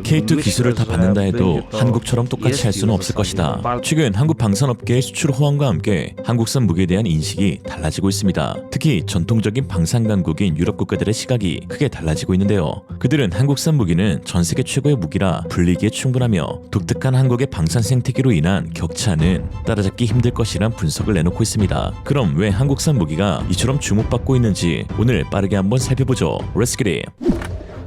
K2 기술을 다 받는다 해도 한국처럼 똑같이 할 수는 없을 것이다. 최근 한국 방산업계의 수출 호황과 함께 한국산 무기에 대한 인식이 달라지고 있습니다. 특히 전통적인 방산 강국인 유럽 국가들의 시각이 크게 달라지고 있는데요. 그들은 한국산 무기는 전 세계 최고의 무기라 불리기에 충분하며 독특한 한국의 방산 생태계로 인한 격차는 따라잡기 힘들 것이란 분석을 내놓고 있습니다. 그럼 왜 한국산 무기가 이처럼 주목받고 있는지 오늘 빠르게 한번 살펴보죠. Let's get it!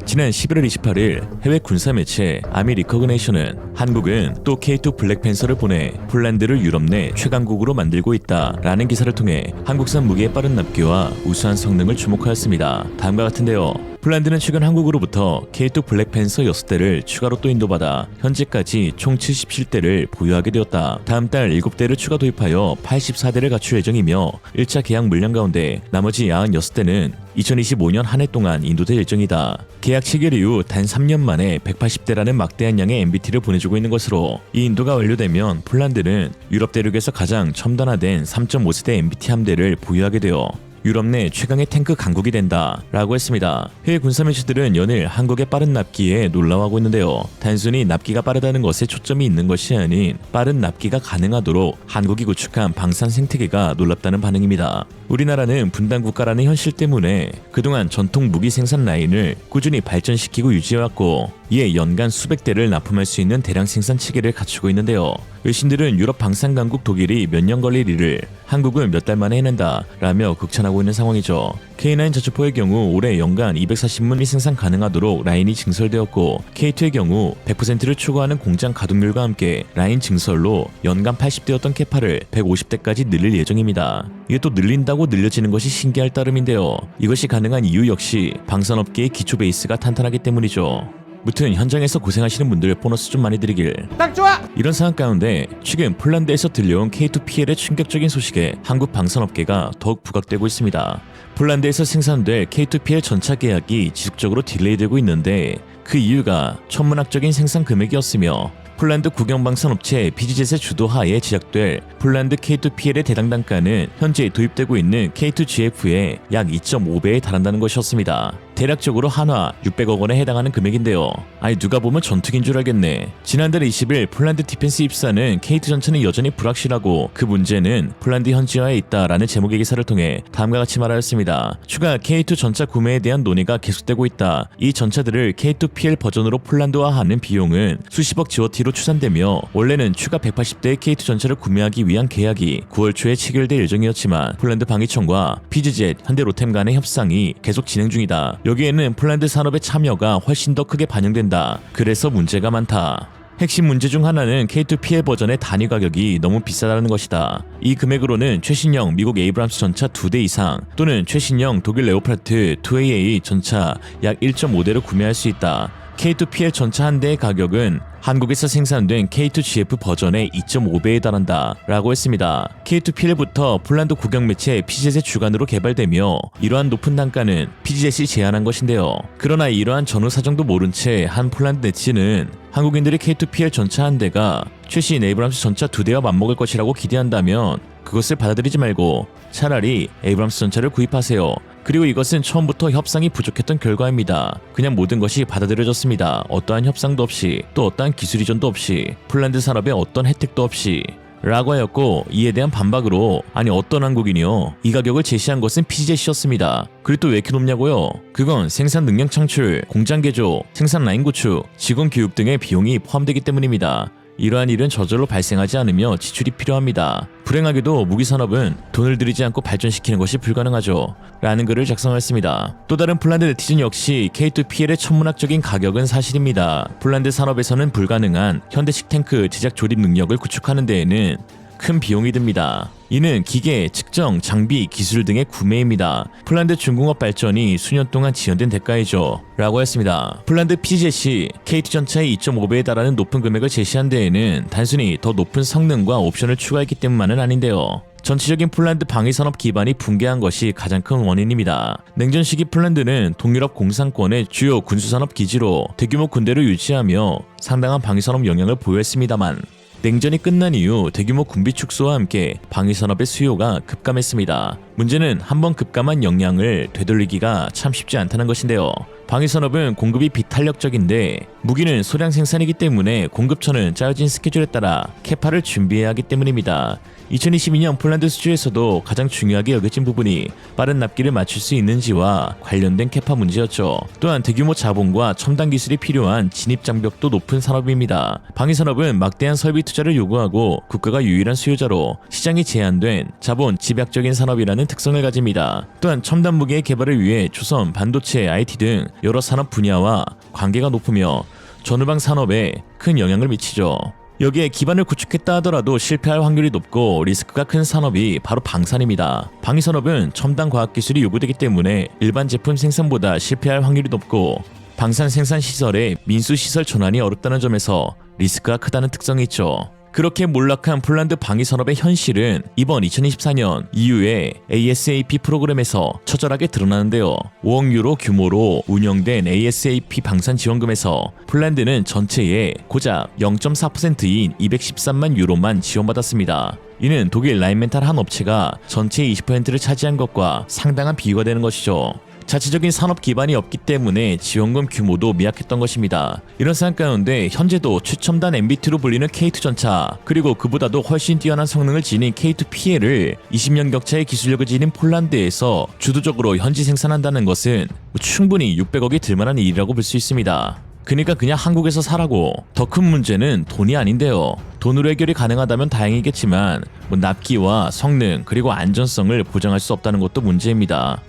지난 11월 28일 해외 군사 매체 아미 리커그네이션은 한국은 또 K2 블랙팬서를 보내 폴란드를 유럽 내 최강국으로 만들고 있다라는 기사를 통해 한국산 무기의 빠른 납기와 우수한 성능을 주목하였습니다. 다음과 같은데요. 폴란드는 최근 한국으로부터 K2 블랙팬서 6대를 추가로 또 인도받아 현재까지 총 77대를 보유하게 되었다. 다음 달 7대를 추가 도입하여 84대를 갖출 예정이며 1차 계약 물량 가운데 나머지 96대는 2025년 한 해 동안 인도될 예정이다. 계약 체결 이후 단 3년 만에 180대라는 막대한 양의 MBT를 보내주고 있는 것으로 이 인도가 완료되면 폴란드는 유럽 대륙에서 가장 첨단화된 3.5세대 MBT 함대를 보유하게 되어 유럽 내 최강의 탱크 강국이 된다 라고 했습니다. 해외 군사 매체들은 연일 한국의 빠른 납기에 놀라워하고 있는데요. 단순히 납기가 빠르다는 것에 초점이 있는 것이 아닌 빠른 납기가 가능하도록 한국이 구축한 방산 생태계가 놀랍다는 반응입니다. 우리나라는 분단 국가라는 현실 때문에 그동안 전통 무기 생산 라인을 꾸준히 발전시키고 유지해왔고 이에 연간 수백 대를 납품할 수 있는 대량 생산 체계를 갖추고 있는데요. 외신들은 유럽 방산 강국 독일이 몇 년 걸릴 일을 한국은 몇 달 만에 해낸다 라며 극찬하고 있는 상황이죠. K9 자주포의 경우 올해 연간 240문이 생산 가능하도록 라인이 증설되었고 K2의 경우 100%를 추구하는 공장 가동률과 함께 라인 증설로 연간 80대였던 캐파를 150대까지 늘릴 예정입니다. 이게 또 늘린다고 늘려지는 것이 신기할 따름인데요. 이것이 가능한 이유 역시 방산업계의 기초 베이스가 탄탄하기 때문이죠. 무튼 현장에서 고생하시는 분들 보너스 좀 많이 드리길. 딱 좋아! 이런 상황 가운데 최근 폴란드에서 들려온 K2PL의 충격적인 소식에 한국 방산업계가 더욱 부각되고 있습니다. 폴란드에서 생산될 K2PL 전차 계약이 지속적으로 딜레이되고 있는데 그 이유가 천문학적인 생산 금액이었으며 폴란드 국영방산업체 PG젯의 주도하에 제작될 폴란드 K2PL의 대당 단가는 현재 도입되고 있는 K2GF의 약 2.5배에 달한다는 것이었습니다. 대략적으로 한화 600억 원에 해당하는 금액인데요. 아니 누가 보면 전투기인 줄 알겠네. 지난달 20일 폴란드 디펜스 입사는 K2 전차는 여전히 불확실하고 그 문제는 폴란드 현지화에 있다라는 제목의 기사를 통해 다음과 같이 말하였습니다. 추가 K2 전차 구매에 대한 논의가 계속되고 있다. 이 전차들을 K2PL 버전으로 폴란드화하는 비용은 수십억 지원티로 추산되며 원래는 추가 180대의 K2 전차를 구매하기 위한 계약이 9월 초에 체결될 예정이었지만 폴란드 방위청과 PG젯, 현대로템 간의 협상이 계속 진행 중이다. 여기에는 폴란드 산업의 참여가 훨씬 더 크게 반영된다. 그래서 문제가 많다. 핵심 문제 중 하나는 K2PL 버전의 단위 가격이 너무 비싸다는 것이다. 이 금액으로는 최신형 미국 에이브람스 전차 2대 이상 또는 최신형 독일 레오파르트 2AA 전차 약 1.5대를 구매할 수 있다. K2PL 전차 한 대의 가격은 한국에서 생산된 K2GF 버전의 2.5배에 달한다 라고 했습니다. K2PL부터 폴란드 국영매체 PG젯의 주관으로 개발되며 이러한 높은 단가는 PG젯이 제안한 것인데요. 그러나 이러한 전후 사정도 모른 채 한 폴란드 네티즌은 한국인들이 K2PL 전차 한 대가 최신 에이브람스 전차 2대와 맞먹을 것이라고 기대한다면 그것을 받아들이지 말고 차라리 에이브람스 전차를 구입하세요. 그리고 이것은 처음부터 협상이 부족했던 결과입니다. 그냥 모든 것이 받아들여졌습니다. 어떠한 협상도 없이 또 어떠한 기술 이전도 없이 폴란드 산업에 어떤 혜택도 없이 라고 하였고 이에 대한 반박으로 아니 어떤 한국인이요? 이 가격을 제시한 것은 PG젯이었습니다. 그리고 또 왜 이렇게 높냐고요? 그건 생산 능력 창출, 공장 개조, 생산 라인 구축, 직원 교육 등의 비용이 포함되기 때문입니다. 이러한 일은 저절로 발생하지 않으며 지출이 필요합니다. 불행하게도 무기산업은 돈을 들이지 않고 발전시키는 것이 불가능하죠. 라는 글을 작성했습니다. 또 다른 폴란드 네티즌 역시 K2PL의 천문학적인 가격은 사실입니다. 폴란드 산업에서는 불가능한 현대식 탱크 제작 조립 능력을 구축하는 데에는 큰 비용이 듭니다. 이는 기계, 측정, 장비, 기술 등의 구매입니다. 폴란드 중공업 발전이 수년 동안 지연된 대가이죠. 라고 했습니다. 폴란드 PG젯이 K2 전차의 2.5배에 달하는 높은 금액을 제시한 데에는 단순히 더 높은 성능과 옵션을 추가했기 때문만은 아닌데요. 전체적인 폴란드 방위산업 기반이 붕괴한 것이 가장 큰 원인입니다. 냉전 시기 폴란드는 동유럽 공산권의 주요 군수산업 기지로 대규모 군대를 유치하며 상당한 방위산업 역량을 보유했습니다만 냉전이 끝난 이후 대규모 군비 축소와 함께 방위산업의 수요가 급감했습니다. 문제는 한번 급감한 역량을 되돌리기가 참 쉽지 않다는 것인데요. 방위산업은 공급이 비탄력적인데 무기는 소량 생산이기 때문에 공급처는 짜여진 스케줄에 따라 캐파를 준비해야 하기 때문입니다. 2022년 폴란드 수주에서도 가장 중요하게 여겨진 부분이 빠른 납기를 맞출 수 있는지와 관련된 캐파 문제였죠. 또한 대규모 자본과 첨단 기술이 필요한 진입 장벽도 높은 산업입니다. 방위산업은 막대한 설비 투자를 요구하고 국가가 유일한 수요자로 시장이 제한된 자본 집약적인 산업이라는 특성을 가집니다. 또한 첨단 무기의 개발을 위해 조선, 반도체, IT 등 여러 산업 분야와 관계가 높으며 전후방 산업에 큰 영향을 미치죠. 여기에 기반을 구축했다 하더라도 실패할 확률이 높고 리스크가 큰 산업이 바로 방산입니다. 방위산업은 첨단 과학기술이 요구되기 때문에 일반 제품 생산보다 실패할 확률이 높고 방산 생산 시설의 민수 시설 전환이 어렵다는 점에서 리스크가 크다는 특성이 있죠. 그렇게 몰락한 폴란드 방위산업의 현실은 이번 2024년 EU의 ASAP 프로그램에서 처절하게 드러나는데요. 5억 유로 규모로 운영된 ASAP 방산 지원금에서 폴란드는 전체의 고작 0.4%인 213만 유로만 지원받았습니다. 이는 독일 라인멘탈 한 업체가 전체의 20%를 차지한 것과 상당한 비교가 되는 것이죠. 자체적인 산업 기반이 없기 때문에 지원금 규모도 미약했던 것입니다. 이런 상황 가운데 현재도 최첨단 MBT로 불리는 K2 전차 그리고 그보다도 훨씬 뛰어난 성능을 지닌 K2 PL을 20년 격차의 기술력을 지닌 폴란드에서 주도적으로 현지 생산한다는 것은 충분히 600억이 들만한 일이라고 볼 수 있습니다. 그러니까 그냥 한국에서 사라고. 더 큰 문제는 돈이 아닌데요. 돈으로 해결이 가능하다면 다행이겠지만 납기와 성능 그리고 안전성을 보장할 수 없다는 것도 문제입니다.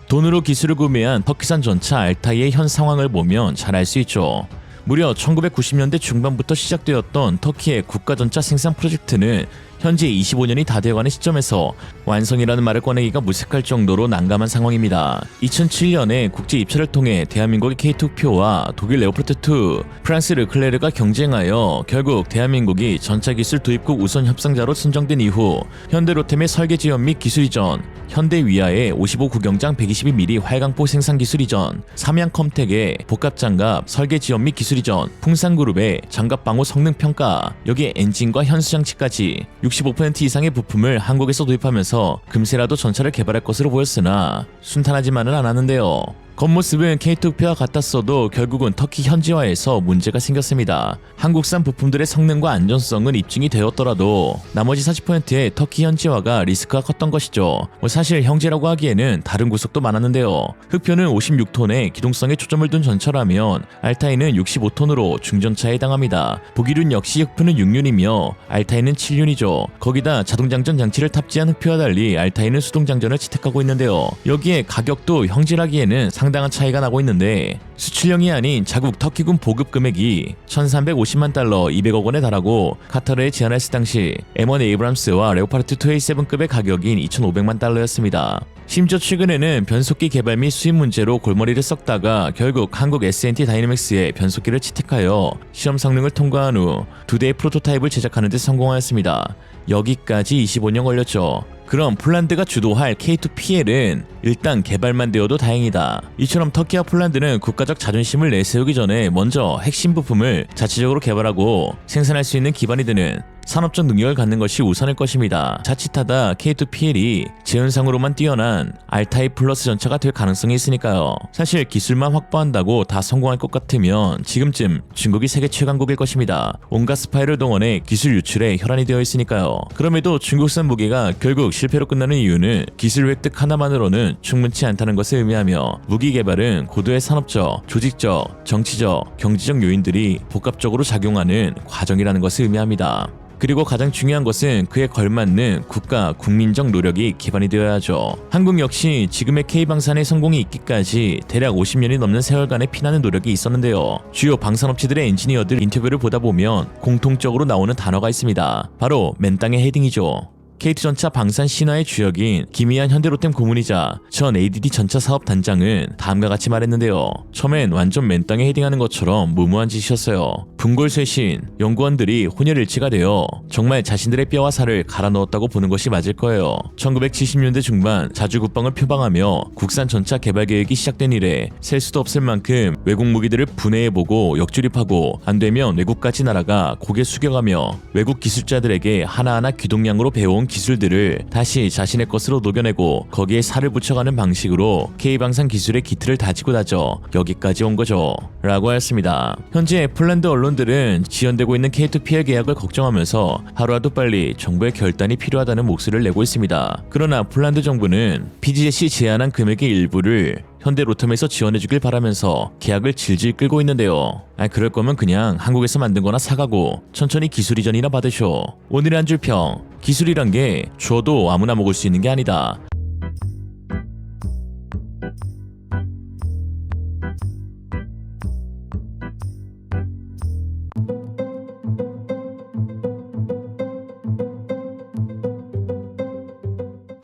돈으로 기술을 구매한 터키산 전차 알타이의 현 상황을 보면 잘 알 수 있죠. 무려 1990년대 중반부터 시작되었던 터키의 국가전차 생산 프로젝트는 현재 25년이 다 되어가는 시점에서 완성이라는 말을 꺼내기가 무색할 정도로 난감한 상황입니다. 2007년에 국제 입찰을 통해 대한민국의 K2표와 독일 레오파르트2, 프랑스 르클레르가 경쟁하여 결국 대한민국이 전차기술 도입국 우선 협상자로 선정된 이후 현대로템의 설계 지원 및 기술 이전, 현대위아의 55 구경장 122mm 활강포 생산 기술 이전, 삼양컴텍의 복합장갑 설계 지원 및 기술 이전, 풍산그룹의 장갑 방호 성능 평가, 여기에 엔진과 현수 장치까지 65% 이상의 부품을 한국에서 도입하면서 금세라도 전차를 개발할 것으로 보였으나 순탄하지만은 않았는데요. 겉모습은 K2표와 같았어도 결국은 터키 현지화에서 문제가 생겼습니다. 한국산 부품들의 성능과 안전성은 입증이 되었더라도 나머지 40%의 터키 현지화가 리스크가 컸던 것이죠. 사실 형제라고 하기에는 다른 구석도 많았는데요. 흑표는 56톤의 기동성에 초점을 둔 전차라면 알타이는 65톤으로 중전차에 해당합니다. 북이륜 역시 흑표는 6륜이며 알타이는 7륜이죠. 거기다 자동장전 장치를 탑재한 흑표와 달리 알타이는 수동장전을 채택하고 있는데요. 여기에 가격도 형질하기에는 상당한 차이가 나고 있는데 수출형이 아닌 자국 터키군 보급 금액이 1350만 달러 200억 원에 달하고 카타르에 제안했을 당시 M1 에이브람스와 레오파르트 2A7급의 가격인 2500만 달러였습니다. 심지어 최근에는 변속기 개발 및 수입 문제로 골머리를 썩다가 결국 한국 S&T 다이내믹스에 변속기를 채택하여 시험 성능을 통과한 후 2대의 프로토타입을 제작하는 데 성공하였습니다. 여기까지 25년 걸렸죠. 그럼 폴란드가 주도할 K2 PL은 일단 개발만 되어도 다행이다. 이처럼 터키와 폴란드는 국가적 자존심을 내세우기 전에 먼저 핵심 부품을 자체적으로 개발하고 생산할 수 있는 기반이 되는 산업적 능력을 갖는 것이 우선일 것입니다. 자칫하다 K2 PL이 재현상으로만 뛰어난 R타입 플러스 전차가 될 가능성이 있으니까요. 사실 기술만 확보한다고 다 성공할 것 같으면 지금쯤 중국이 세계 최강국일 것입니다. 온갖 스파이를 동원해 기술 유출에 혈안이 되어 있으니까요. 그럼에도 중국산 무기가 결국 실패로 끝나는 이유는 기술 획득 하나만으로는 충분치 않다는 것을 의미하며 무기 개발은 고도의 산업적, 조직적, 정치적, 경제적 요인들이 복합적으로 작용하는 과정이라는 것을 의미합니다. 그리고 가장 중요한 것은 그에 걸맞는 국가, 국민적 노력이 기반이 되어야 하죠. 한국 역시 지금의 K방산의 성공이 있기까지 대략 50년이 넘는 세월간의 피나는 노력이 있었는데요. 주요 방산업체들의 엔지니어들 인터뷰를 보다 보면 공통적으로 나오는 단어가 있습니다. 바로 맨 땅의 헤딩이죠. K2 전차 방산 신화의 주역인 김희한 현대로템 고문이자 전 ADD 전차 사업 단장은 다음과 같이 말했는데요. 처음엔 완전 맨 땅에 헤딩하는 것처럼 무모한 짓이었어요. 분골쇄신 연구원들이 혼혈일치가 되어 정말 자신들의 뼈와 살을 갈아 넣었다고 보는 것이 맞을 거예요. 1970년대 중반 자주 국방을 표방하며 국산 전차 개발 계획이 시작된 이래 셀 수도 없을 만큼 외국 무기들을 분해해보고 역주립하고 안되면 외국까지 날아가 고개 숙여가며 외국 기술자들에게 하나하나 귀동량으로 배워온 기술들을 다시 자신의 것으로 녹여내고 거기에 살을 붙여가는 방식으로 K방산 기술의 기틀을 다지고 다져 여기까지 온 거죠 라고 하였습니다. 현재 폴란드 언론들은 지연되고 있는 K2PL 계약을 걱정하면서 하루라도 빨리 정부의 결단이 필요하다는 목소리를 내고 있습니다. 그러나 폴란드 정부는 PGZ이 제안한 금액의 일부를 현대로템에서 지원해주길 바라면서 계약을 질질 끌고 있는데요. 그럴 거면 그냥 한국에서 만든 거나 사가고 천천히 기술 이전이나 받으쇼. 오늘의 한 줄 평. 기술이란 게 줘도 아무나 먹을 수 있는 게 아니다.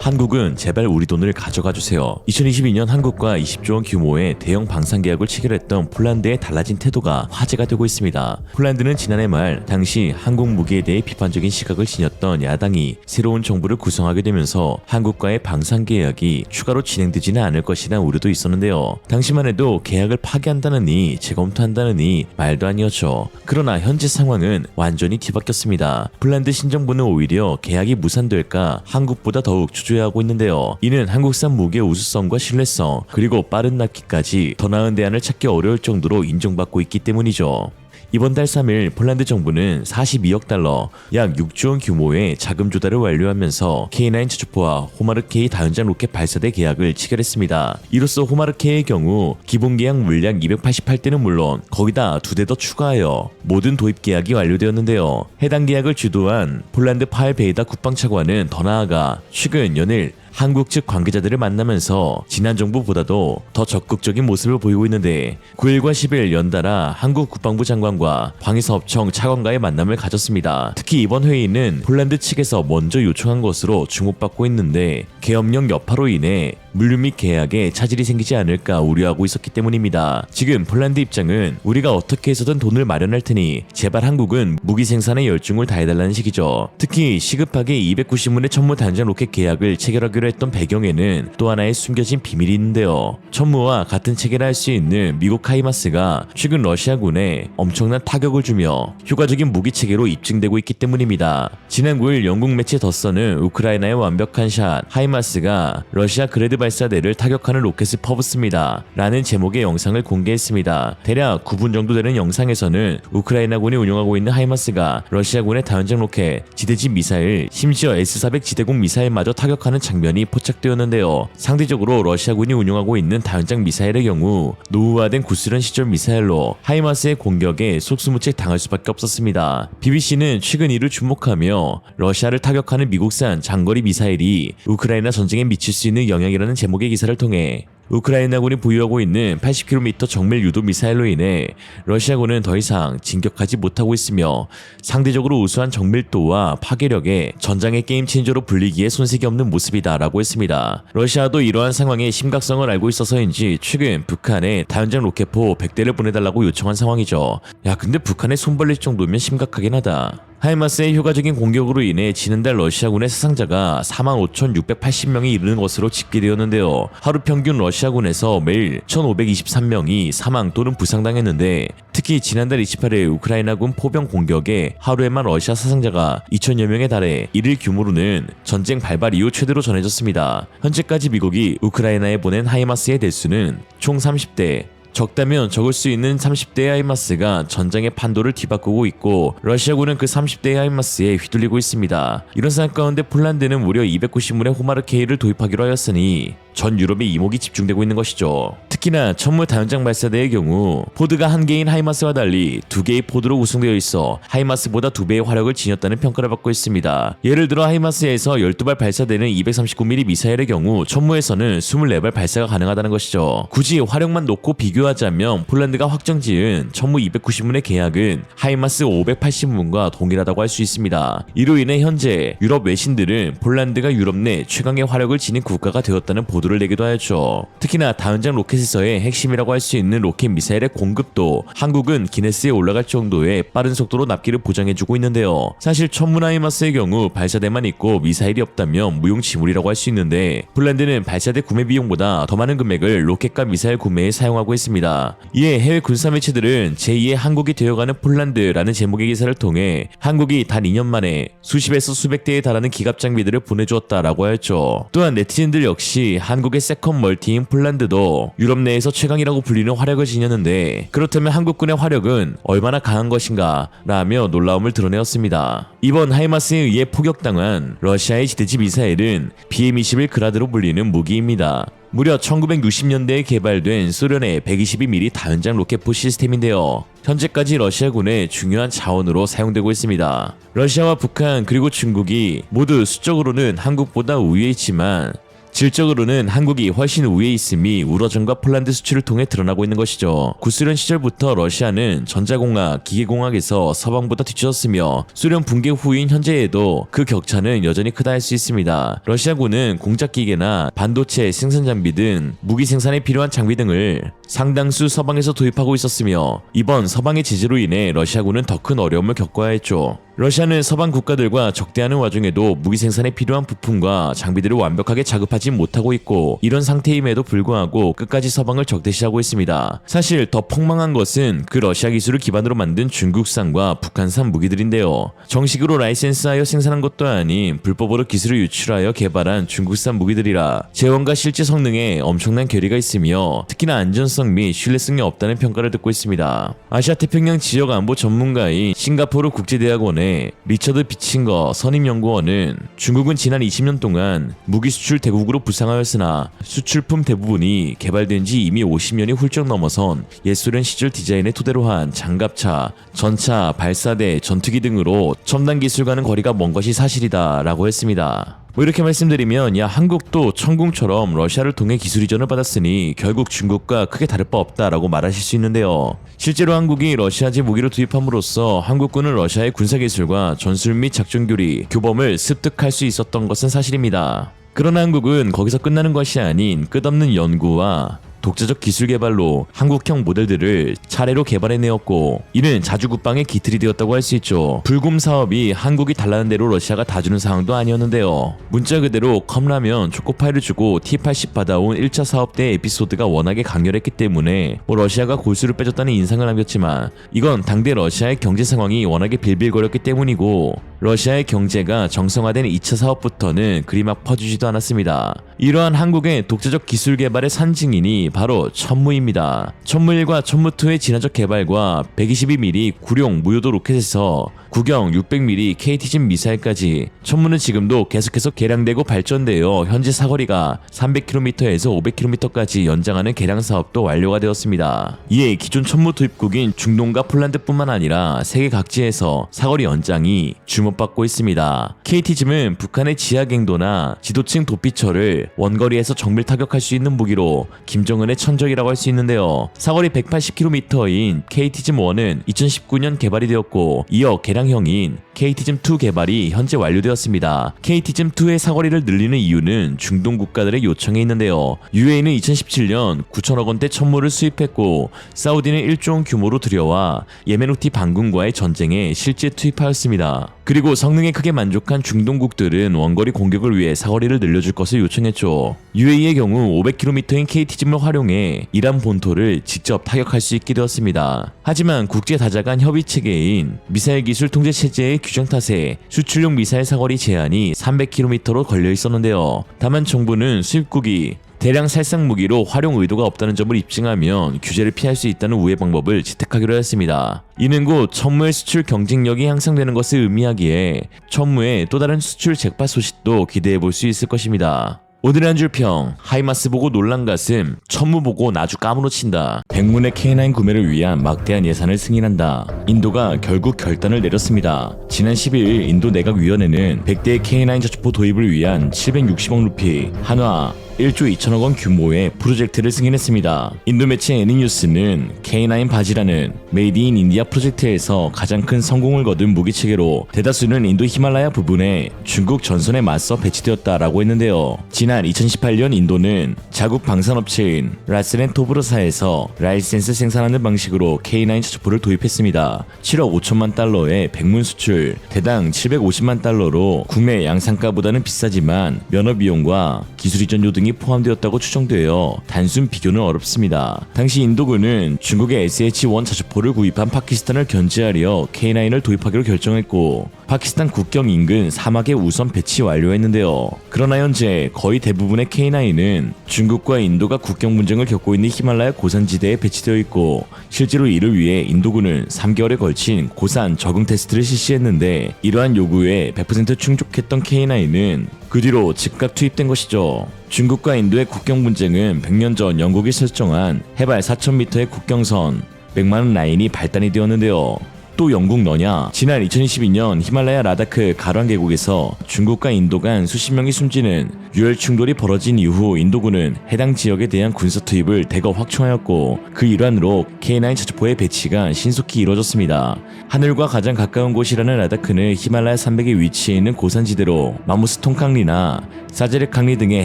한국은 제발 우리 돈을 가져가 주세요. 2022년 한국과 20조 원 규모의 대형 방산 계약을 체결했던 폴란드의 달라진 태도가 화제가 되고 있습니다. 폴란드는 지난해 말 당시 한국 무기에 대해 비판적인 시각을 지녔던 야당이 새로운 정부를 구성하게 되면서 한국과의 방산 계약이 추가로 진행되지는 않을 것이라는 우려도 있었는데요. 당시만 해도 계약을 파기한다느니 재검토한다느니 말도 아니었죠. 그러나 현재 상황은 완전히 뒤바뀌었습니다. 폴란드 신정부는 오히려 계약이 무산될까 한국보다 더욱 주저하고 있는데요. 이는 한국산 무기의 우수성과 신뢰성 그리고 빠른 납기까지 더 나은 대안을 찾기 어려울 정도로 인정받고 있기 때문이죠. 이번 달 3일 폴란드 정부는 42억 달러, 약 6조 원 규모의 자금 조달을 완료하면서 K9 저주포와 호마르K 다연장 로켓 발사대 계약을 체결했습니다. 이로써 호마르K의 경우 기본 계약 물량 288대는 물론 거기다 2대 더 추가하여 모든 도입 계약이 완료되었는데요. 해당 계약을 주도한 폴란드 파엘 베이다 국방차관은 더 나아가 최근 연일 한국 측 관계자들을 만나면서 지난 정부보다도 더 적극적인 모습을 보이고 있는데 9일과 10일 연달아 한국 국방부 장관과 방위사업청 차관과의 만남을 가졌습니다. 특히 이번 회의는 폴란드 측에서 먼저 요청한 것으로 주목받고 있는데 계엄령 여파로 인해 물류 및 계약에 차질이 생기지 않을까 우려하고 있었기 때문입니다. 지금 폴란드 입장은 우리가 어떻게 해서든 돈을 마련할 테니 제발 한국은 무기 생산에 열중을 다해달라는 식이죠. 특히 시급하게 290문의 천무 단장 로켓 계약을 체결하기로 했던 배경에는 또 하나의 숨겨진 비밀이 있는데요. 천무와 같은 체계를 할 수 있는 미국 하이마스가 최근 러시아군에 엄청난 타격을 주며 효과적인 무기 체계로 입증되고 있기 때문입니다. 지난 9일 영국 매체 더선은 우크라이나의 완벽한 샷, 하이마스가 러시아 그레드 발사대를 타격하는 로켓을 퍼붓습니다 라는 제목의 영상을 공개했습니다. 대략 9분 정도 되는 영상에서는 우크라이나군이 운용하고 있는 하이마스가 러시아군의 다연장 로켓, 지대지 미사일, 심지어 S-400 지대공 미사일마저 타격하는 장면이 포착되었는데요. 상대적으로 러시아군이 운용하고 있는 다연장 미사일의 경우 노후화된 구소련 시절 미사일로 하이마스의 공격에 속수무책 당할 수밖에 없었습니다. BBC는 최근 이를 주목하며 러시아를 타격하는 미국산 장거리 미사일이 우크라이나 전쟁에 미칠 수 있는 영향이라는 제목의 기사를 통해 우크라이나군이 보유하고 있는 80km 정밀 유도 미사일로 인해 러시아군은 더 이상 진격하지 못하고 있으며 상대적으로 우수한 정밀도와 파괴력에 전장의 게임 체인저로 불리기에 손색이 없는 모습이다 라고 했습니다. 러시아도 이러한 상황의 심각성을 알고 있어서인지 최근 북한에 다연장 로켓포 100대를 보내달라고 요청한 상황이죠. 야 근데 북한에 손 벌릴 정도면 심각하긴 하다. 하이마스의 효과적인 공격으로 인해 지난달 러시아군의 사상자가 45,680명이 이르는 것으로 집계되었는데요. 하루 평균 러시아군에서 매일 1,523명이 사망 또는 부상당했는데 특히 지난달 28일 우크라이나군 포병 공격에 하루에만 러시아 사상자가 2,000여 명에 달해 이를 규모로는 전쟁 발발 이후 최대로 전해졌습니다. 현재까지 미국이 우크라이나에 보낸 하이마스의 대수는 총 30대, 적다면 적을 수 있는 30대의 하이마스가 전장의 판도를 뒤바꾸고 있고 러시아군은 그 30대의 하이마스에 휘둘리고 있습니다. 이런 상황 가운데 폴란드는 무려 290문의 호마르K를 도입하기로 하였으니 전 유럽에 이목이 집중되고 있는 것이죠. 특히나 천무 다연장 발사대의 경우 포드가 한 개인 하이마스와 달리 두 개의 포드로 구성되어 있어 하이마스보다 2배의 화력을 지녔다는 평가를 받고 있습니다. 예를 들어 하이마스에서 12발 발사되는 239mm 미사일의 경우 천무에서는 24발 발사가 가능하다는 것이죠. 굳이 화력만 놓고 비교하자면 폴란드가 확정지은 천무 290문의 계약은 하이마스 580문과 동일하다고 할 수 있습니다. 이로 인해 현재 유럽 외신들은 폴란드가 유럽 내 최강의 화력을 지닌 국가가 되었다는 보도를 엄두를 내기도 하였죠. 특히나 다연장 로켓에서의 핵심이라고 할 수 있는 로켓 미사일의 공급도 한국은 기네스에 올라갈 정도의 빠른 속도로 납기를 보장해주고 있는데요. 사실 천문 하이마스의 경우 발사대만 있고 미사일이 없다면 무용지물이라고 할 수 있는데 폴란드는 발사대 구매 비용보다 더 많은 금액을 로켓과 미사일 구매에 사용하고 있습니다. 이에 해외 군사 매체들은 제2의 한국이 되어가는 폴란드라는 제목의 기사를 통해 한국이 단 2년 만에 수십에서 수백 대에 달하는 기갑 장비들을 보내주었다라고 하였죠. 또한 네티즌들 역시 한국의 세컨 멀티인 폴란드도 유럽 내에서 최강이라고 불리는 화력을 지녔는데 그렇다면 한국군의 화력은 얼마나 강한 것인가 라며 놀라움을 드러내었습니다. 이번 하이마스에 의해 포격당한 러시아의 지대지 미사일은 BM-21 그라드로 불리는 무기입니다. 무려 1960년대에 개발된 소련의 122mm 다연장 로켓포 시스템인데요. 현재까지 러시아군의 중요한 자원으로 사용되고 있습니다. 러시아와 북한 그리고 중국이 모두 수적으로는 한국보다 우위에 있지만 질적으로는 한국이 훨씬 우위에 있음이 우러전과 폴란드 수출을 통해 드러나고 있는 것이죠. 구소련 시절부터 러시아는 전자공학, 기계공학에서 서방보다 뒤처졌으며 소련 붕괴 후인 현재에도 그 격차는 여전히 크다 할 수 있습니다. 러시아군은 공작기계나 반도체 생산 장비 등 무기 생산에 필요한 장비 등을 상당수 서방에서 도입하고 있었으며 이번 서방의 제재로 인해 러시아군은 더 큰 어려움을 겪어야 했죠. 러시아는 서방 국가들과 적대하는 와중에도 무기 생산에 필요한 부품과 장비들을 완벽하게 자급하지 못하고 있고 이런 상태임에도 불구하고 끝까지 서방을 적대시하고 있습니다. 사실 더 폭망한 것은 그 러시아 기술을 기반으로 만든 중국산과 북한산 무기들인데요. 정식으로 라이센스하여 생산한 것도 아닌 불법으로 기술을 유출하여 개발한 중국산 무기들이라 재원과 실제 성능에 엄청난 괴리가 있으며 특히나 안전성 및 신뢰성이 없다는 평가를 듣고 있습니다. 아시아태평양 지역 안보 전문가인 싱가포르 국제대학원의 리처드 비친거 선임연구원은 중국은 지난 20년 동안 무기 수출 대국으로 부상하였으나 수출품 대부분이 개발된 지 이미 50년이 훌쩍 넘어선 옛소련 시절 디자인을 토대로 한 장갑차, 전차, 발사대, 전투기 등으로 첨단 기술과는 거리가 먼 것이 사실이다 라고 했습니다. 이렇게 말씀드리면 한국도 천궁처럼 러시아를 통해 기술 이전을 받았으니 결국 중국과 크게 다를 바 없다라고 말하실 수 있는데요. 실제로 한국이 러시아제 무기를 투입함으로써 한국군은 러시아의 군사기술과 전술 및 작전교리, 교범을 습득할 수 있었던 것은 사실입니다. 그러나 한국은 거기서 끝나는 것이 아닌 끝없는 연구와 독자적 기술 개발로 한국형 모델들을 차례로 개발해내었고 이는 자주국방의 기틀이 되었다고 할 수 있죠. 불곰 사업이 한국이 달라는 대로 러시아가 다 주는 상황도 아니었는데요. 문자 그대로 컵라면 초코파이를 주고 T-80 받아온 1차 사업 때 에피소드가 워낙에 강렬했기 때문에 러시아가 골수를 빼줬다는 인상을 남겼지만 이건 당대 러시아의 경제 상황이 워낙에 빌빌거렸기 때문이고 러시아의 경제가 정상화된 2차 사업부터는 그리 막 퍼지지도 않았습니다. 이러한 한국의 독자적 기술 개발의 산증인이 바로 천무입니다. 천무1과 천무2의 진화적 개발과 122mm 구룡 무효도 로켓에서 구경 600mm KT진 미사일까지 천무는 지금도 계속해서 개량되고 발전되어 현재 사거리가 300km에서 500km까지 연장하는 개량 사업도 완료가 되었습니다. 이에 기존 천무 도입국인 중동과 폴란드뿐만 아니라 세계 각지에서 사거리 연장이 주목받고 있습니다. KT짐은 북한의 지하갱도나 지도층 도피처를 원거리에서 정밀 타격할 수 있는 무기로 김정은의 천적이라고 할 수 있는데요. 사거리 180km인 KT짐1은 2019년 개발이 되었고 이어 개량형인 KT짐2 개발이 현재 완료되었습니다. KT짐2의 사거리를 늘리는 이유는 중동 국가들의 요청에 있는데요. UAE는 2017년 9천억 원대 천무를 수입했고 사우디는 1조 원 규모로 들여와 예멘 후티 반군과의 전쟁에 실제 투입하였습니다. 그리고 성능에 크게 만족한 중동국들은 원거리 공격을 위해 사거리를 늘려줄 것을 요청했죠. UAE의 경우 500km인 KT짐을 활용해 이란 본토를 직접 타격할 수 있게 되었습니다. 하지만 국제 다자간 협의 체계인 미사일 기술 통제 체제의 규정 탓에 수출용 미사일 사거리 제한이 300km로 걸려 있었는데요. 다만 정부는 수입국이 대량 살상 무기로 활용 의도가 없다는 점을 입증하면 규제를 피할 수 있다는 우회 방법을 채택하기로 했습니다. 이는 곧 천무의 수출 경쟁력이 향상되는 것을 의미하기에 천무의 또 다른 수출 잭팟 소식도 기대해 볼 수 있을 것입니다. 오늘의 한 줄 평, 하이마스 보고 놀란 가슴, 천무 보고 나주 까무러친다. 백문의 K9 구매를 위한 막대한 예산을 승인한다. 인도가 결국 결단을 내렸습니다. 지난 12일 인도 내각위원회는 100대의 K9 저축포 도입을 위한 760억 루피, 한화 1조 2천억 원 규모의 프로젝트를 승인했습니다. 인도 매체 애니뉴스는 K9 바지라는 메이드 인 인디아 프로젝트에서 가장 큰 성공을 거둔 무기체계로 대다수는 인도 히말라야 부분에 중국 전선에 맞서 배치되었다라고 했는데요. 지난 2018년 인도는 자국 방산업체인 라스렌토브르사에서 라이센스 생산하는 방식으로 K9 자주포를 도입했습니다. 7억 5천만 달러의 백문 수출, 대당 750만 달러로 국내 양산가보다는 비싸지만 면허비용과 기술 이전 요등이 포함되었다고 추정되어 단순 비교는 어렵습니다. 당시 인도군은 중국의 SH-1 자주포를 구입한 파키스탄을 견제하려 K9을 도입하기로 결정했고 파키스탄 국경 인근 사막에 우선 배치 완료했는데요. 그러나 현재 거의 대부분의 K9은 중국과 인도가 국경 분쟁을 겪고 있는 히말라야 고산지대에 배치되어 있고 실제로 이를 위해 인도군은 3개월에 걸친 고산 적응 테스트를 실시했는데 이러한 요구에 100% 충족했던 K9은 그 뒤로 즉각 투입된 것이죠. 중국과 인도의 국경 분쟁은 100년 전 영국이 설정한 해발 4,000m의 국경선 맥마는 라인이 발단이 되었는데요. 또 영국 너냐? 지난 2022년 히말라야 라다크 가란 계곡에서 중국과 인도 간 수십 명이 숨지는 유혈 충돌이 벌어진 이후 인도군은 해당 지역에 대한 군사 투입을 대거 확충하였고 그 일환으로 K9 자주포의 배치가 신속히 이루어졌습니다. 하늘과 가장 가까운 곳이라는 라다크는 히말라야 산맥에 위치해 있는 고산지대로 마무스 통캉리나 사제르 캉리 등의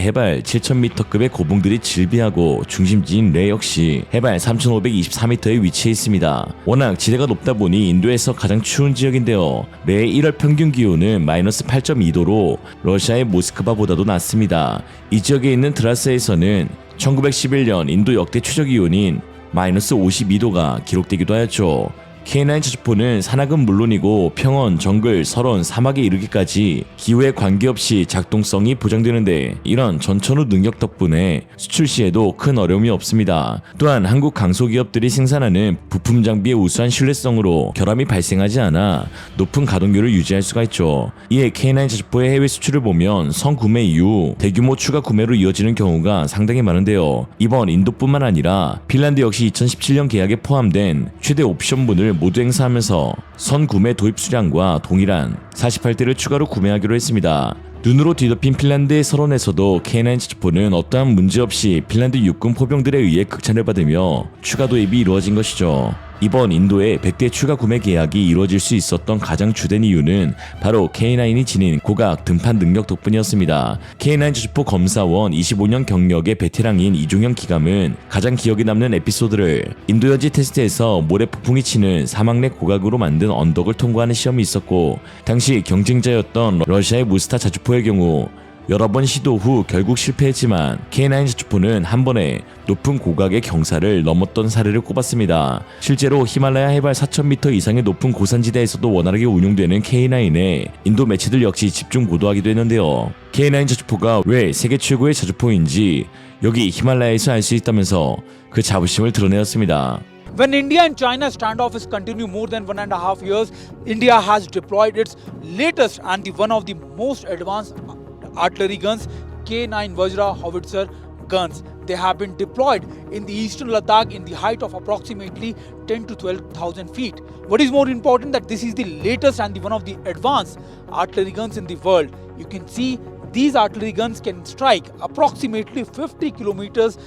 해발 7,000m급의 고봉들이 즐비하고 중심지인 레 역시 해발 3,524m에 위치해 있습니다. 워낙 지대가 높다 보니 인도에서 가장 추운 지역인데요. 레의 1월 평균 기온은 마이너스 8.2도로 러시아의 모스크바보다도 낮습니다. 이 지역에 있는 드라스에서는 1911년 인도 역대 최저 기온인 마이너스 52도가 기록되기도 하였죠. K9 자주포는 산악은 물론이고 평원, 정글, 설원, 사막에 이르기까지 기후에 관계없이 작동성이 보장되는데 이런 전천후 능력 덕분에 수출 시에도 큰 어려움이 없습니다. 또한 한국 강소기업들이 생산하는 부품 장비의 우수한 신뢰성으로 결함이 발생하지 않아 높은 가동률을 유지할 수가 있죠. 이에 K9 자주포의 해외 수출을 보면 선구매 이후 대규모 추가 구매로 이어지는 경우가 상당히 많은데요. 이번 인도뿐만 아니라 핀란드 역시 2017년 계약에 포함된 최대 옵션분을 모두 행사하면서 선구매 도입 수량과 동일한 48대를 추가로 구매하기로 했습니다. 눈으로 뒤덮인 핀란드의 설원에서도 K9 자주포는 어떠한 문제없이 핀란드 육군 포병들에 의해 극찬을 받으며 추가 도입이 이루어진 것이죠. 이번 인도의 100대 추가 구매 계약이 이루어질 수 있었던 가장 주된 이유는 바로 K9이 지닌 고각 등판 능력 덕분이었습니다. K9 자주포 검사원 25년 경력의 베테랑인 이종현 기감은 가장 기억에 남는 에피소드를 인도 현지 테스트에서 모래 폭풍이 치는 사막 내 고각으로 만든 언덕을 통과하는 시험이 있었고 당시 경쟁자였던 러시아의 무스타 자주포의 경우 여러 번 시도 후 결국 실패했지만 K9 자주포는 한 번에 높은 고각의 경사를 넘었던 사례를 꼽았습니다. 실제로 히말라야 해발 4,000m 이상의 높은 고산지대에서도 원활하게 운용되는 K9에 인도 매체들 역시 집중 보도하기도 했는데요. K9 자주포가 왜 세계 최고의 자주포인지 여기 히말라야에서 알 수 있다면서 그 자부심을 드러내었습니다. When India and China standoff has continued more than 1.5 years, India has deployed its latest and one of the most advanced artillery guns, K9 Vajra howitzer guns. They have been deployed in the eastern Ladakh in the height of approximately 10 to 12,000 feet. What is more important that this is the latest and one of the advanced artillery guns in the world. You can see these artillery guns can strike approximately 50 kilometers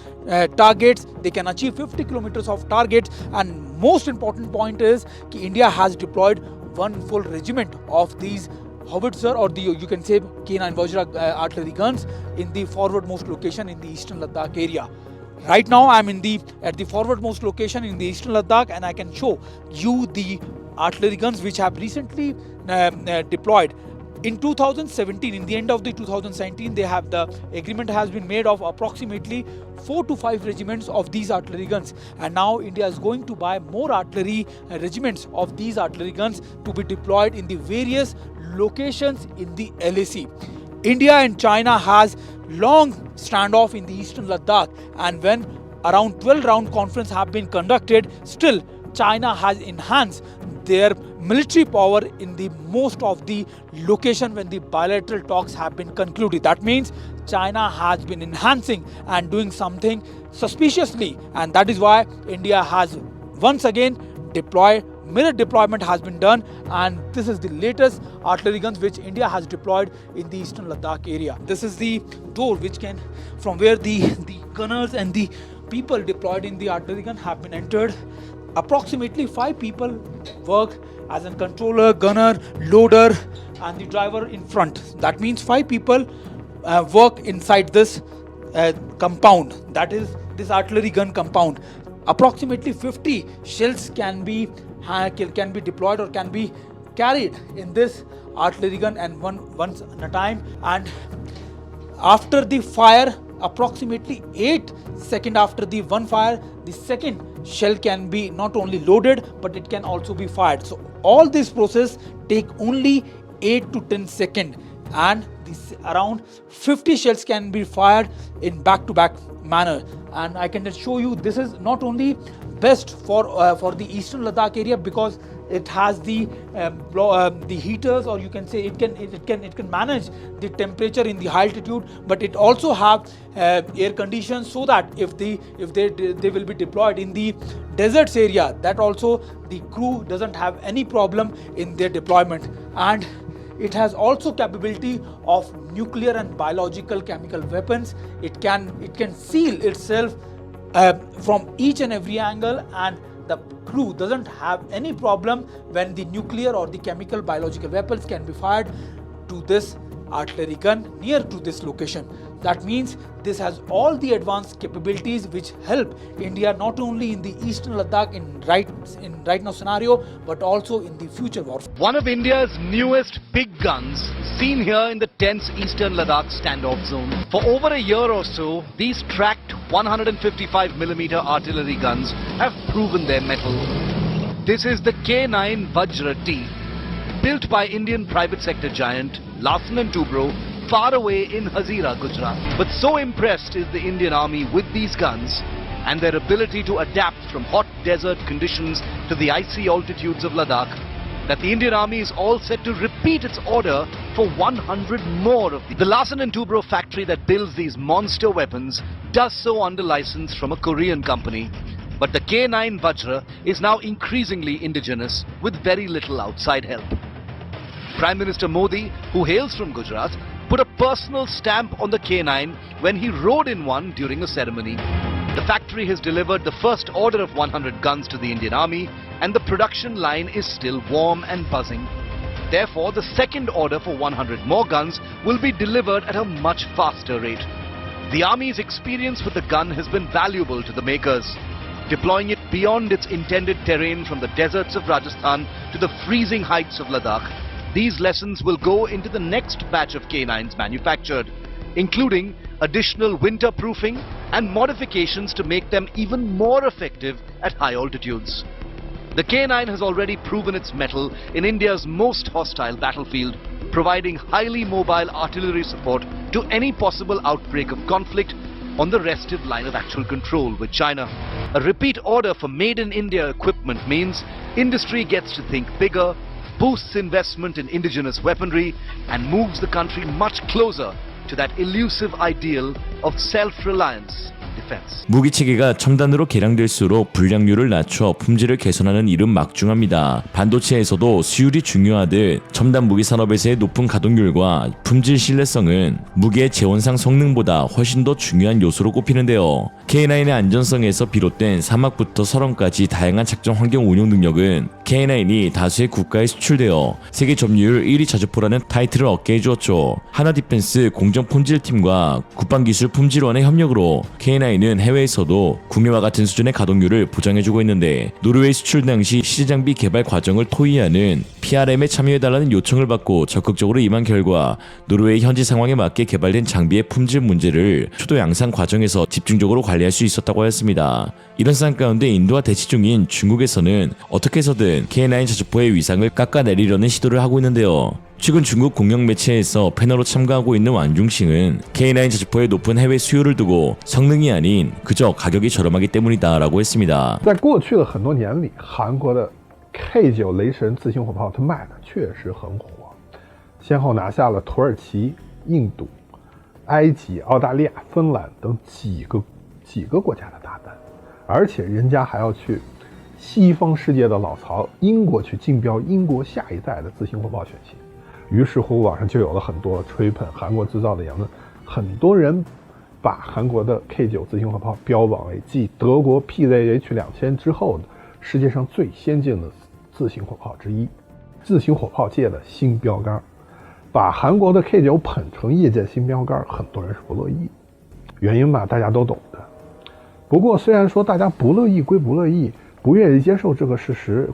targets. They can achieve 50 kilometers of targets, and most important point is that India has deployed one full regiment of these howitzer or you can say K9 Vajra artillery guns in the forwardmost location in the eastern Ladakh area. Right now I am at the forwardmost location in the eastern Ladakh, and I can show you the artillery guns which have recently deployed. In 2017, in the end of the 2017, the agreement has been made of approximately 4 to 5 regiments of these artillery guns, and now India is going to buy more artillery regiments of these artillery guns to be deployed in the various locations in the LAC. India and China has long standoff in the eastern Ladakh, and when around 12 round conference have been conducted, still China has enhanced their military power in the most of the location when the bilateral talks have been concluded. That means China has been enhancing and doing something suspiciously, and that is why India has once again deployed mirror deployment has been done, and this is the latest artillery guns which India has deployed in the eastern Ladakh area. This is the door which can, from where the gunners and the people deployed in the artillery gun have been entered. Approximately 5 people work as a controller, gunner, loader, and the driver in front. That means 5 people work inside this compound, that is this artillery gun compound. Approximately 50 shells can be deployed or can be carried in this artillery gun, and once at a time. And after the fire, approximately 8 seconds after the one fire, the second shell can be not only loaded but it can also be fired. So all this process take only 8 to 10 seconds, and this around 50 shells can be fired in back-to-back manner. And I can just show you, this is not only best for the eastern Ladakh area because it has the heaters, or you can say it can manage the temperature in the high altitude, but it also have air conditions, so that if they will be deployed in the deserts area, that also the crew doesn't have any problem in their deployment. And it has also capability of nuclear and biological chemical weapons. It can seal itself from each and every angle, and the crew doesn't have any problem when the nuclear or the chemical biological weapons can be fired to this artillery gun near to this location. That means this has all the advanced capabilities which help India not only in the eastern Ladakh in right now scenario, but also in the future warfare. One of India's newest big guns, seen here in the tense eastern Ladakh standoff zone. For over a year or so, these tracked 155mm artillery guns have proven their mettle. This is the K9 Vajra T, built by Indian private sector giant Larsen & Toubro, far away in Hazira, Gujarat. But so impressed is the Indian Army with these guns and their ability to adapt from hot desert conditions to the icy altitudes of Ladakh, that the Indian Army is all set to repeat its order for 100 more of these. The Larsen & Toubro factory that builds these monster weapons does so under license from a Korean company. But the K9 Vajra is now increasingly indigenous with very little outside help. Prime Minister Modi, who hails from Gujarat, put a personal stamp on the K9 when he rode in one during a ceremony. The factory has delivered the first order of 100 guns to the Indian Army, and the production line is still warm and buzzing. Therefore, the second order for 100 more guns will be delivered at a much faster rate. The Army's experience with the gun has been valuable to the makers, deploying it beyond its intended terrain from the deserts of Rajasthan to the freezing heights of Ladakh. These lessons will go into the next batch of K9s manufactured, including additional winter-proofing and modifications to make them even more effective at high altitudes. The K9 has already proven its mettle in India's most hostile battlefield, providing highly mobile artillery support to any possible outbreak of conflict on the restive line of actual control with China. A repeat order for made-in-India equipment means industry gets to think bigger, boosts investment in indigenous weaponry, and moves the country much closer to that elusive ideal of self-reliance defense. 무기 체계가 첨단으로 개량될수록 불량률을 낮춰 품질을 개선하는 일은 막중합니다. 반도체에서도 수율이 중요하듯 첨단 무기 산업에서의 높은 가동률과 품질 신뢰성은 무기의 재원상 성능보다 훨씬 더 중요한 요소로 꼽히는데요. K9의 안전성에서 비롯된 사막부터 설원까지 다양한 작전 환경 운용 능력은 K9이 다수의 국가에 수출되어 세계 점유율 1위 자주포라는 타이틀을 얻게 해주었죠. 하나디펜스 공정품질팀과 국방기술 품질원의 협력으로 K9은 해외에서도 국내와 같은 수준의 가동률을 보장해주고 있는데, 노르웨이 수출 당시 시제장비 개발 과정을 토의하는 PRM에 참여해달라는 요청을 받고 적극적으로 임한 결과 노르웨이 현지 상황에 맞게 개발된 장비의 품질 문제를 초도 양산 과정에서 집중적으로 관리할 수 있었다고 하였습니다. 이런 상황 가운데 인도와 대치 중인 중국에서는 어떻게 해서든 K9 자주포의 위상을 깎아내리려는 시도를 하고 있는데요. 최근 중국 공영 매체에서 패널로 참가하고 있는 완중싱은 K9 자주포의 높은 해외 수요를 두고 성능이 아닌 그저 가격이 저렴하기 때문이다 라고 했습니다. 在过去的很多年里，韩国的 K9 雷神自行火炮它卖的确实很火，先后拿下了土耳其、印度、埃及、澳大利亚、芬兰等几个国家的大单，而且人家还要去西方世界的老巢英国去竞标英国下一代的自行火炮全系。于是乎，网上就有了很多吹捧韩国制造的言论，很多人把韩国的 K9 自行火炮标榜为继德国 PZH-2000之后的世界上最先进的自行火炮之一，自行火炮界的新标杆，把韩国的 K9 捧成业界新标杆，很多人是不乐意。原因嘛，大家都懂的。不过虽然说大家不乐意归不乐意，不愿意接受这个事实，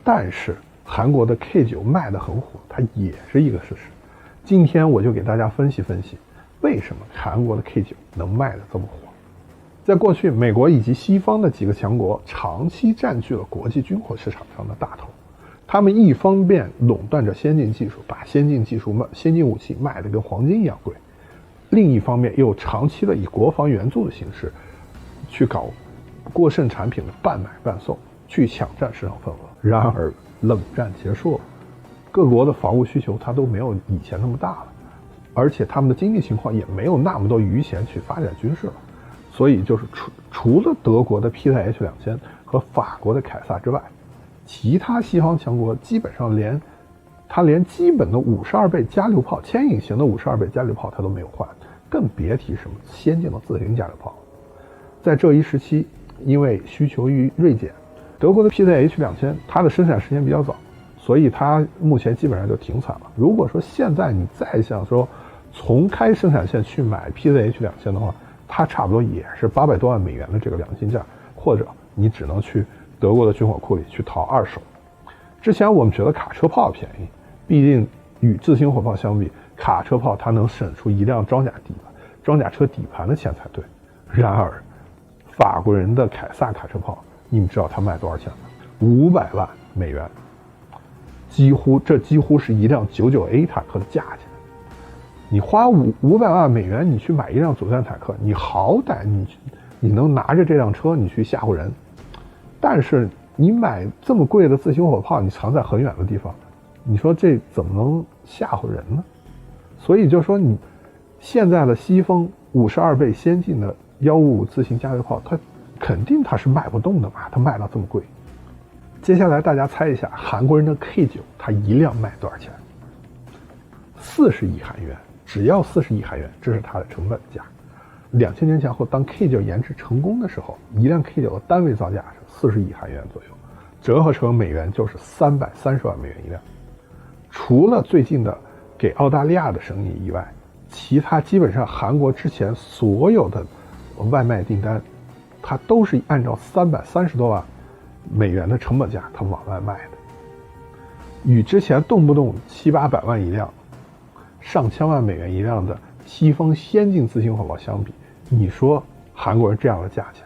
但是韩国的 K9 卖得很火，它也是一个事实。今天我就给大家分析分析，为什么韩国的 K9 能卖得这么火。在过去，美国以及西方的几个强国长期占据了国际军火市场上的大头，他们一方面垄断着先进技术，把先进武器卖得跟黄金一样贵，另一方面又长期的以国防援助的形式去搞过剩产品的半买半送，去抢占市场份额。然而冷战结束了，各国的防务需求它都没有以前那么大了，而且他们的经济情况也没有那么多余钱去发展军事了。所以就是除了德国的 PZH-2000和法国的凯撒之外，其他西方强国基本上连基本的52倍加榴炮，牵引型的52倍加榴炮它都没有换，更别提什么先进的自行加榴炮。在这一时期，因为需求锐减，德国的 PZH-2000它的生产时间比较早，所以它目前基本上就停产了。如果说现在你再想说重开生产线去买 PZH-2000的话，它差不多也是800多万美元的这个良心价，或者你只能去德国的军火库里去淘二手。之前我们觉得卡车炮便宜，毕竟与自行火炮相比，卡车炮它能省出一辆装甲车底盘的钱才对。然而法国人的凯撒卡车炮，你们知道它卖多少钱吗？500万美元，几乎是一辆99A 坦克的价钱。你花500万美元，你去买一辆主战坦克，你好歹你能拿着这辆车你去吓唬人，但是你买这么贵的自行火炮，你藏在很远的地方，你说这怎么能吓唬人呢？所以就说你现在的西风52倍先进的155自行加榴炮，它肯定它是卖不动的嘛，它卖到这么贵。接下来大家猜一下，韩国人的 K9 它一辆卖多少钱？40亿韩元，只要40亿韩元，这是它的成本价。2000年前后，当 K9 研制成功的时候，一辆 K9 的单位造价是40亿韩元左右，折合成美元就是330万美元一辆。除了最近的给澳大利亚的生意以外，其他基本上韩国之前所有的外卖订单，它都是按照330多万美元的成本价它往外卖的。与之前动不动700-800万一辆，上千万美元一辆的西方先进自行火炮相比，你说韩国人这样的价钱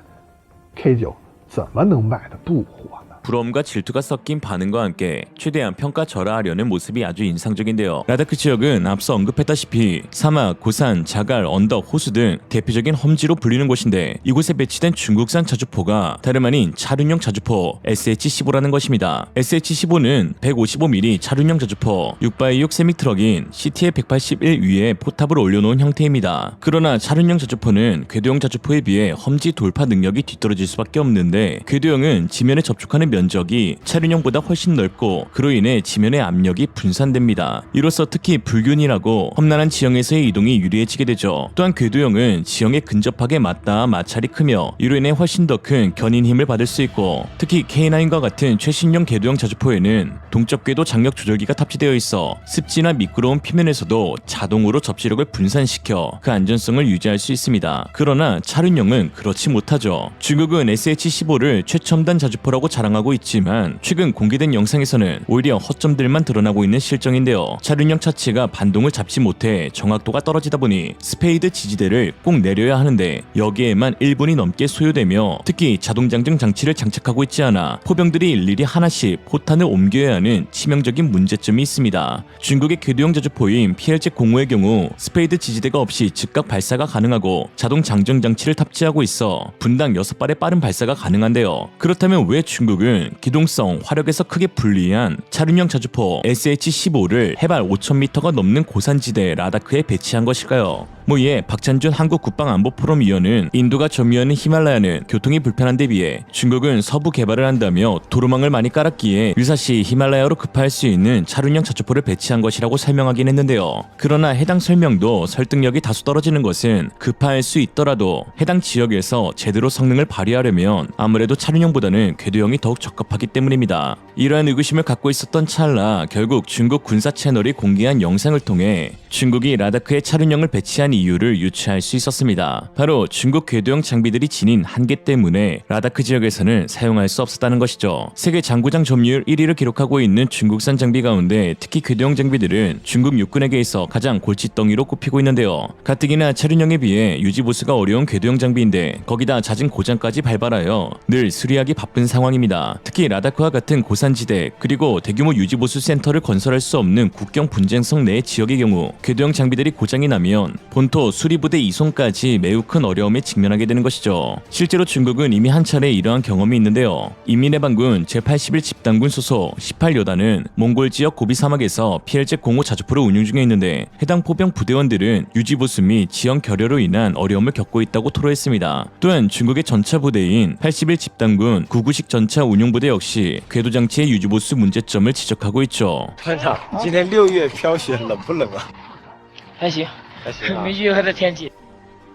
K9 怎么能卖得不火呢？ 부러움과 질투가 섞인 반응과 함께 최대한 평가절하하려는 모습이 아주 인상적인데요. 라다크 지역은 앞서 언급했다시피 사막, 고산, 자갈, 언덕, 호수 등 대표적인 험지로 불리는 곳인데 이곳에 배치된 중국산 자주포가 다름 아닌 차륜용 자주포 SH-15라는 것입니다. SH-15는 155mm 차륜용 자주포 6x6 세미트럭인 CTF-181 위에 포탑을 올려놓은 형태입니다. 그러나 차륜용 자주포는 궤도형 자주포에 비해 험지 돌파 능력이 뒤떨어질 수밖에 없는데 궤도형은 지면에 접촉하는 면적이 차륜형보다 훨씬 넓고 그로 인해 지면의 압력이 분산됩니다. 이로써 특히 불균일하고 험난한 지형에서의 이동이 유리해지게 되죠. 또한 궤도형은 지형에 근접하게 맞닿아 마찰이 크며 이로 인해 훨씬 더 큰 견인 힘을 받을 수 있고 특히 K9과 같은 최신형 궤도형 자주포에는 동적 궤도 장력 조절기가 탑재되어 있어 습지나 미끄러운 피면에서도 자동으로 접지력을 분산시켜 그 안전성을 유지할 수 있습니다. 그러나 차륜형은 그렇지 못하죠. 중국은 SH-15를 최첨단 자주포라고 자랑하고 있지만 최근 공개된 영상에서는 오히려 허점들만 드러나고 있는 실정인데요. 차륜형 차체가 반동을 잡지 못해 정확도가 떨어지다 보니 스페이드 지지대를 꼭 내려야 하는데 여기에만 1분이 넘게 소요되며 특히 자동장정 장치를 장착하고 있지 않아 포병들이 일일이 하나씩 포탄을 옮겨야 하는 치명적인 문제점이 있습니다. 중국의 궤도형 자주포인 PLZ-05의 경우 스페이드 지지대가 없이 즉각 발사가 가능하고 자동 장정 장치를 탑재하고 있어 분당 6발의 빠른 발사가 가능한데요. 그렇다면 왜 중국은 중국은 기동성, 화력에서 크게 불리한 차륜형 자주포 SH-15를 해발 5,000m가 넘는 고산지대 라다크에 배치한 것일까요? 이에 박찬준 한국국방안보포럼 위원은 인도가 점유하는 히말라야는 교통이 불편한 데 비해 중국은 서부 개발을 한다며 도로망을 많이 깔았기에 유사시 히말라야로 급파할 수 있는 차륜형 자주포를 배치한 것이라고 설명하긴 했는데요. 그러나 해당 설명도 설득력이 다소 떨어지는 것은 급파할 수 있더라도 해당 지역에서 제대로 성능을 발휘하려면 아무래도 차륜형보다는 궤도형이 더욱 적합하기 때문입니다. 이러한 의구심을 갖고 있었던 찰나 결국 중국 군사 채널이 공개한 영상을 통해 중국이 라다크에 차륜형을 배치한 이유를 유추할 수 있었습니다. 바로 중국 궤도형 장비들이 지닌 한계 때문에 라다크 지역에서는 사용할 수 없었다는 것이죠. 세계 장구장 점유율 1위를 기록하고 있는 중국산 장비 가운데 특히 궤도형 장비들은 중국 육군에게 있어 가장 골칫덩이로 꼽히고 있는데요. 가뜩이나 차륜형에 비해 유지보수가 어려운 궤도형 장비인데 거기다 잦은 고장까지 발발하여 늘 수리하기 바쁜 상황입니다. 특히 라다크와 같은 고산지대 그리고 대규모 유지보수 센터를 건설할 수 없는 국경 분쟁성 내 지역의 경우 궤도형 장비들이 고장이 나면 본토 수리부대 이송까지 매우 큰 어려움에 직면하게 되는 것이죠. 실제로 중국은 이미 한 차례 이러한 경험이 있는데요. 인민해방군 제81 집단군 소속 18여단은 몽골 지역 고비 사막에서 PLZ-05 자주포를 운용 중에 있는데 해당 포병 부대원들은 유지보수 및 지형 결여로 인한 어려움을 겪고 있다고 토로했습니다. 또한 중국의 전차 부대인 81 집단군 99식 전차 운용부대 역시 궤도 장치의 유지보수 문제점을 지적하고 있죠. 团长，今天6月飘雪，冷不冷啊？还行，还行啊没遇到的天气。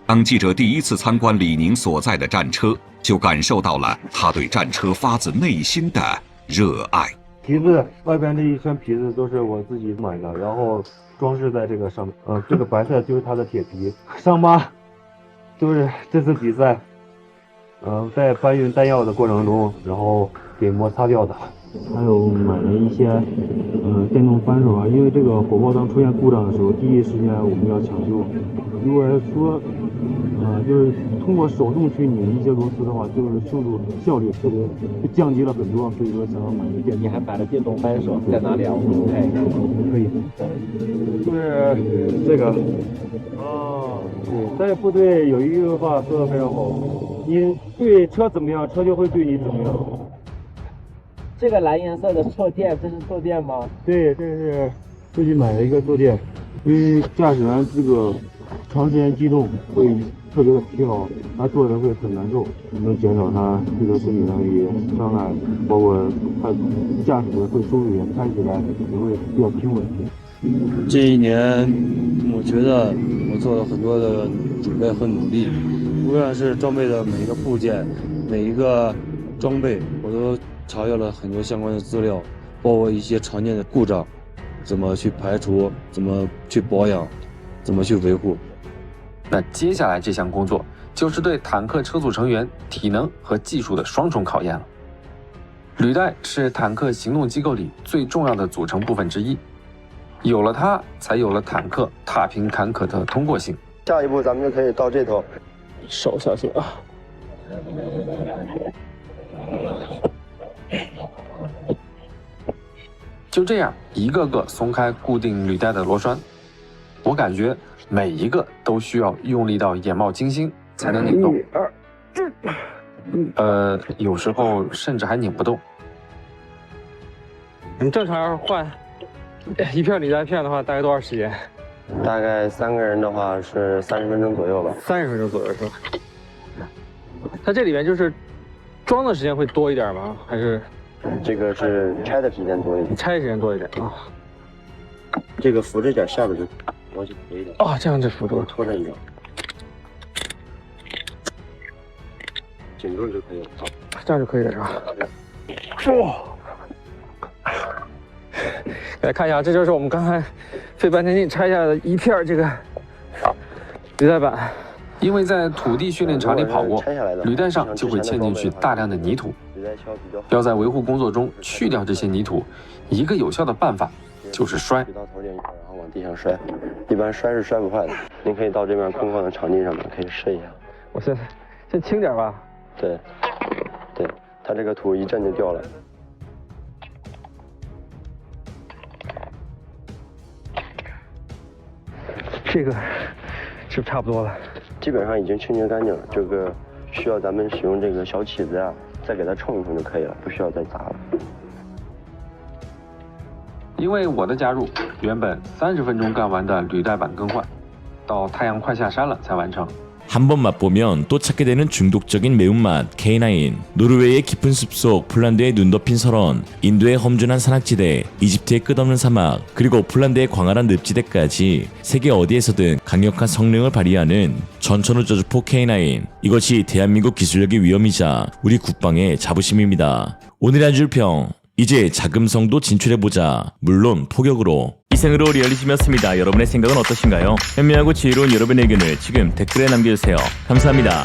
当记者第一次参观李宁所在的战车，就感受到了他对战车发自内心的热爱。皮子外边这一圈皮子都是我自己买的，然后装饰在这个上面。这个白色就是它的铁皮，伤疤就是这次比赛，在搬运弹药的过程中，然后给摩擦掉的。还有买了一些电动扳手啊，因为这个火炮当出现故障的时候，第一时间我们要抢修。如果说就是通过手动去拧一些螺丝的话，就是速度效率特别就降低了很多，所以说想要买一个电动。你还买了电动扳手，在哪里啊？我们看一下。可以，就是这个。对，在部队有一句话说的非常好，你对车怎么样，车就会对你怎么样。这个蓝颜色的坐垫，这是坐垫吗？对，这是自己买了一个坐垫，因为驾驶员这个长时间机动会特别的疲劳，他坐着会很难受，能减少他这个身体上的一些伤害，包括他驾驶的会舒服一点，开起来也会比较平稳。这一年，我觉得我做了很多的准备和努力，无论是装备的每一个部件、每一个装备，我都查阅了很多相关的资料，包括一些常见的故障，怎么去排除，怎么去保养，怎么去维护。那接下来这项工作就是对坦克车组成员体能和技术的双重考验了。履带是坦克行动机构里最重要的组成部分之一，有了它，才有了坦克踏平坎坷的通过性。下一步咱们就可以到这头，手小心啊！就这样，一个个松开固定履带的螺栓，我感觉每一个都需要用力到眼冒金星才能拧动。有时候甚至还拧不动。你正常要是换一片履带片的话，大概多少时间？大概3个人的话是30分钟左右吧。30分钟左右是吧？它这里面就是装的时间会多一点吗？还是？这个是拆的时间多一点。拆的时间多一点啊。这个扶着点下边就往起推一点。哦，这样就扶住了，拖着一点，紧住就可以了。好，这样就可以了是吧？哇！来看一下，这就是我们刚才费半天劲拆下来的一片这个履带板。因为在土地训练场里跑过，履带上就会嵌进去大量的泥土。要在维护工作中去掉这些泥土，一个有效的办法就是摔。举到头顶一块，然后往地上摔。一般摔是摔不坏的。您可以到这边空旷的场地上面可以试一下。我先轻点吧。对，对，它这个土一震就掉了。这个是不是差不多了？基本上已经清洁干净了。这个需要咱们使用这个小起子啊，再给它冲一冲就可以了，不需要再砸了。因为我的加入，原本30分钟干完的履带板更换，到太阳快下山了才完成。 한 번 맛보면 또 찾게 되는 중독적인 매운맛 K9. 노르웨이의 깊은 숲속, 폴란드의 눈 덮인 설원, 인도의 험준한 산악지대, 이집트의 끝없는 사막, 그리고 폴란드의 광활한 늪지대까지 세계 어디에서든 강력한 성능을 발휘하는 전천후 저주포 K9. 이것이 대한민국 기술력의 위험이자 우리 국방의 자부심입니다. 오늘의 한 줄평. 이제 자금성도 진출해보자. 물론 포격으로. 이생으로 리얼리즘이었습니다. 여러분의 생각은 어떠신가요? 현명하고 지혜로운 여러분의 의견을 지금 댓글에 남겨주세요. 감사합니다.